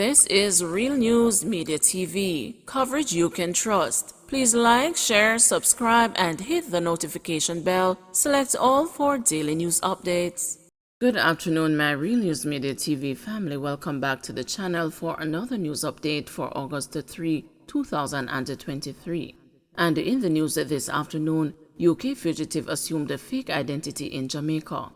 This is Real News Media TV, coverage you can trust. Please like, share, subscribe, and hit the notification bell. Select all for daily news updates. Good afternoon, my Real News Media TV family. Welcome back to the channel for another news update for August 3, 2023. And in the news this afternoon, UK fugitive assumed a fake identity in Jamaica.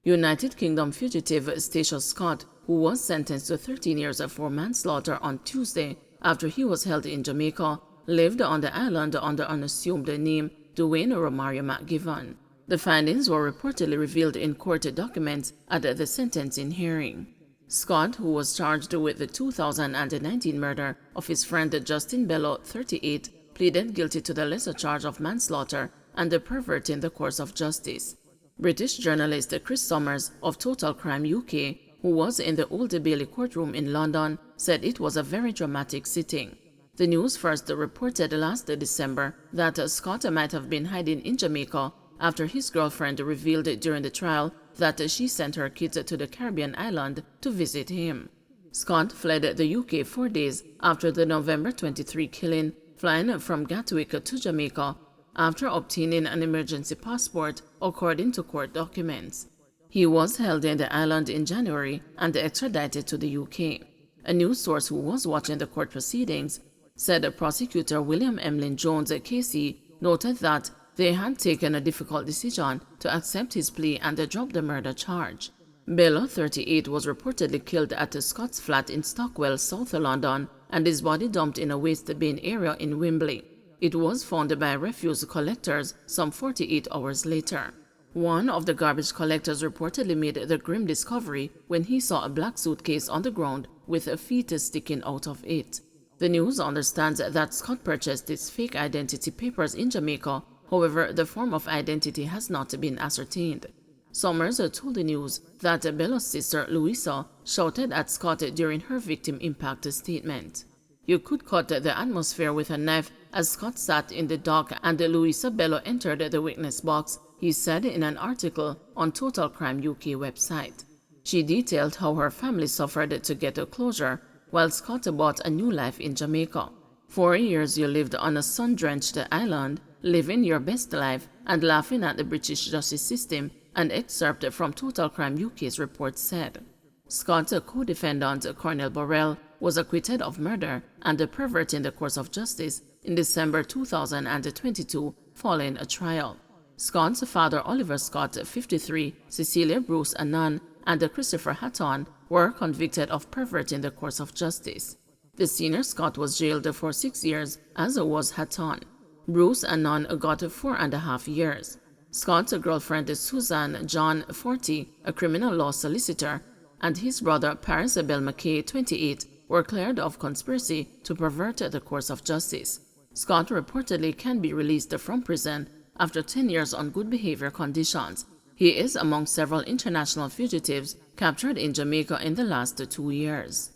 United Kingdom fugitive Stacia Scott, who was sentenced to 13 years for manslaughter on Tuesday after he was held in Jamaica, lived on the island under an assumed name, Dwayne Romario McGivan. The findings were reportedly revealed in court documents at the sentencing hearing. Scott, who was charged with the 2019 murder of his friend Justin Bello, 38, pleaded guilty to the lesser charge of manslaughter and perverting the course of justice. British journalist Chris Summers of Total Crime UK, who was in the Old Bailey courtroom in London, said it was a very dramatic sitting. The news first reported last December that Scott might have been hiding in Jamaica after his girlfriend revealed during the trial that she sent her kids to the Caribbean island to visit him. Scott fled the UK 4 days after the November 23 killing, flying from Gatwick to Jamaica after obtaining an emergency passport, according to court documents. He was held in the island in January and extradited to the UK. A news source who was watching the court proceedings said prosecutor William Emlyn Jones KC noted that they had taken a difficult decision to accept his plea and drop the murder charge. Bello, 38, was reportedly killed at Scott's flat in Stockwell, South London, and his body dumped in a waste bin area in Wembley. It was found by refuse collectors some 48 hours later. One of the garbage collectors reportedly made the grim discovery when he saw a black suitcase on the ground with a fetus sticking out of it. The news understands that Scott purchased his fake identity papers in Jamaica. However, the form of identity has not been ascertained. Summers told the news that Bello's sister, Louisa, shouted at Scott during her victim impact statement. "You could cut the atmosphere with a knife," as Scott sat in the dock and Louisa Bello entered the witness box, he said in an article on Total Crime UK website. She detailed how her family suffered to get a closure, while Scott bought a new life in Jamaica. 4 years you lived on a sun-drenched island, living your best life and laughing at the British justice system, an excerpt from Total Crime UK's report said. Scott's co-defendant Cornell Burrell was acquitted of murder and perverting the course of justice in December 2022 following a trial. Scott's father Oliver Scott, 53, Cecilia Bruce Annan, and Christopher Hatton were convicted of perverting the course of justice. The senior Scott was jailed for 6 years, as was Hatton. Bruce Annan got 4.5 years. Scott's girlfriend Susan John, 40, a criminal law solicitor, and his brother Paris Bell McKay, 28, were cleared of conspiracy to pervert the course of justice. Scott reportedly can be released from prison after 10 years on good behavior conditions. He is among several international fugitives captured in Jamaica in the last 2 years.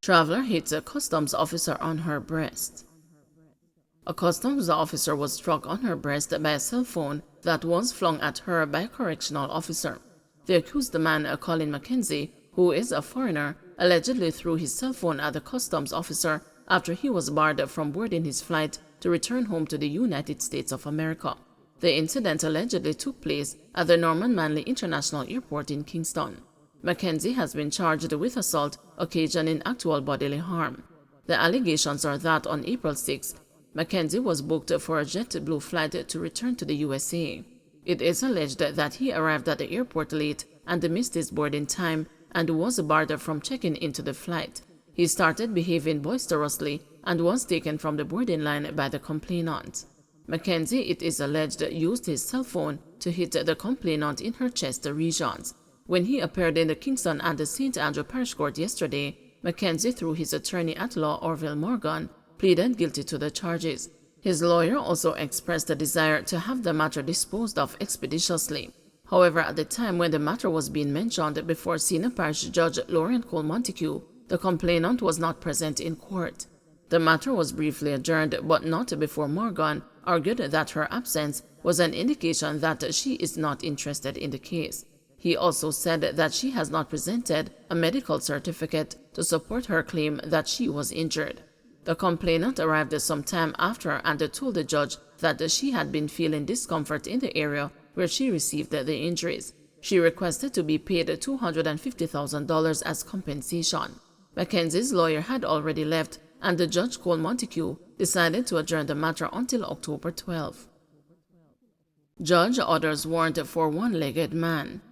Traveler hits a customs officer on her breast. A customs officer was struck on her breast by a cell phone that was flung at her by a correctional officer. The accused man, Colin Mackenzie, who is a foreigner, allegedly threw his cell phone at the customs officer after he was barred from boarding his flight to return home to the United States of America. The incident allegedly took place at the Norman Manley International Airport in Kingston. Mackenzie has been charged with assault occasioning actual bodily harm. The allegations are that on April 6, Mackenzie was booked for a JetBlue flight to return to the USA. It is alleged that he arrived at the airport late and missed his boarding time and was barred from checking into the flight. He started behaving boisterously and was taken from the boarding line by the complainant. Mackenzie, it is alleged, used his cell phone to hit the complainant in her chest regions. When he appeared in the Kingston and the St. Andrew Parish Court yesterday, Mackenzie, through his attorney at law Orville Morgan, pleaded guilty to the charges. His lawyer also expressed a desire to have the matter disposed of expeditiously. However, at the time when the matter was being mentioned before Senior Parish Judge Lauren Cole Montague, the complainant was not present in court. The matter was briefly adjourned, but not before Morgan argued that her absence was an indication that she is not interested in the case. He also said that she has not presented a medical certificate to support her claim that she was injured. The complainant arrived sometime after and told the judge that she had been feeling discomfort in the area where she received the injuries. She requested to be paid $250,000 as compensation. Mackenzie's lawyer had already left, and the Judge Cole Montague decided to adjourn the matter until October 12. Judge orders warrant for one-legged man.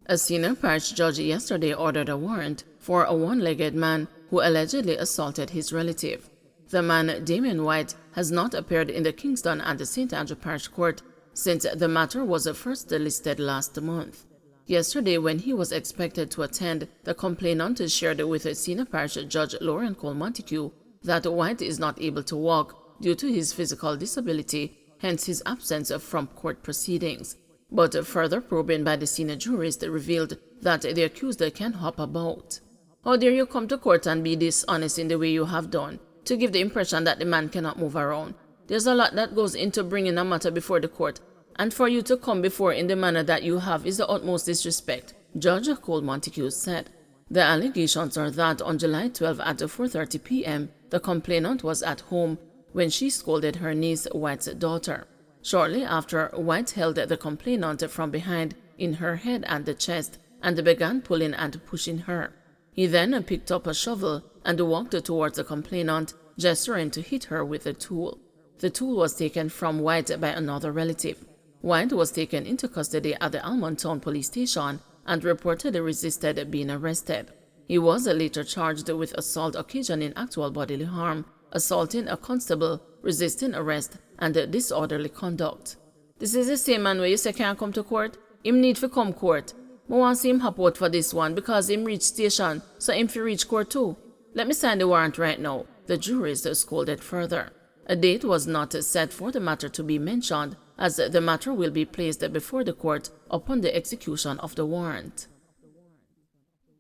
A senior parish judge yesterday ordered a warrant for a one-legged man who allegedly assaulted his relative. The man, Damien White, has not appeared in the Kingston and the St. Andrew Parish Court since the matter was first listed last month. Yesterday, when he was expected to attend, the complainant shared with Senior Parish Judge Lauren Cole Montague that White is not able to walk due to his physical disability, hence his absence from court proceedings. But further probing by the senior jurist revealed that the accused can hop about. How dare you come to court and be dishonest in the way you have done, to give the impression that the man cannot move around? There's a lot that goes into bringing a matter before the court, and for you to come before in the manner that you have is the utmost disrespect, Judge Cole Montague said. The allegations are that on July 12 at 4:30 p.m., the complainant was at home when she scolded her niece, White's daughter. Shortly after, White held the complainant from behind in her head and the chest and began pulling and pushing her. He then picked up a shovel and walked towards the complainant, gesturing to hit her with the tool. The tool was taken from White by another relative. White was taken into custody at the Almontown police station and reportedly resisted being arrested. He was later charged with assault occasioning actual bodily harm, assaulting a constable, resisting arrest, and disorderly conduct. This is the same man where you say can't come to court? Him need to come court. I want to see him hop out for this one because him reach station, so him fi reach court too. Let me sign the warrant right now, the jurist scolded further. A date was not set for the matter to be mentioned, as the matter will be placed before the court upon the execution of the warrant.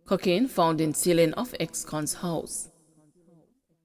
Cocaine found in ceiling of ex-con's house.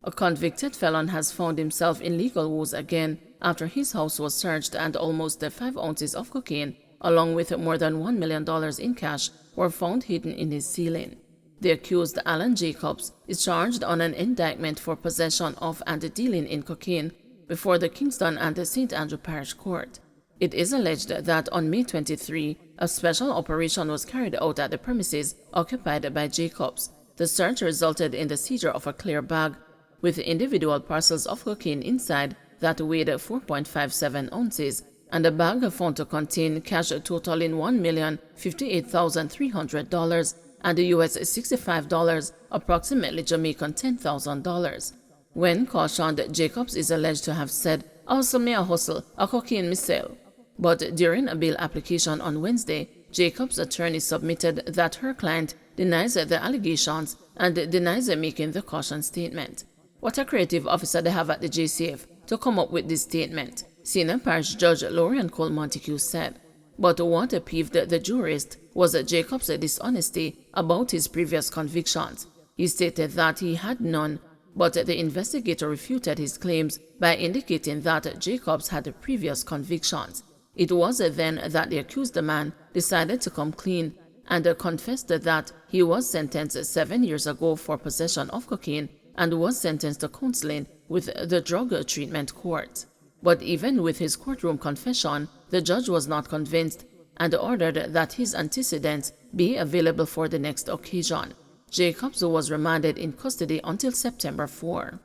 A convicted felon has found himself in legal woes again after his house was searched and almost 5 ounces of cocaine, along with more than $1 million in cash, were found hidden in his ceiling. The accused, Alan Jacobs, is charged on an indictment for possession of and dealing in cocaine before the Kingston and the St. Andrew Parish Court. It is alleged that on May 23, a special operation was carried out at the premises occupied by Jacobs. The search resulted in the seizure of a clear bag with individual parcels of cocaine inside that weighed 4.57 ounces, and a bag found to contain cash totaling $1,058,300 and US $65, approximately Jamaican $10,000. When cautioned, Jacobs is alleged to have said, "Also me a hustle, a cocaine me sell." But during a bail application on Wednesday, Jacobs' attorney submitted that her client denies the allegations and denies making the caution statement. What a creative officer they have at the JCF to come up with this statement, Senior Parish Judge Lauren Cole Montague said. But what peeved the jurist was Jacobs' dishonesty about his previous convictions. He stated that he had none, but the investigator refuted his claims by indicating that Jacobs had previous convictions. It was then that the accused man decided to come clean and confessed that he was sentenced 7 years ago for possession of cocaine and was sentenced to counseling with the Drug Treatment Court. But even with his courtroom confession, the judge was not convinced and ordered that his antecedents be available for the next occasion. Jacobs was remanded in custody until September 4.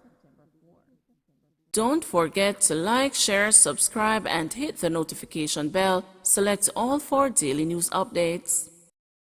Don't forget to like, share, subscribe, and hit the notification bell. Select all for daily news updates.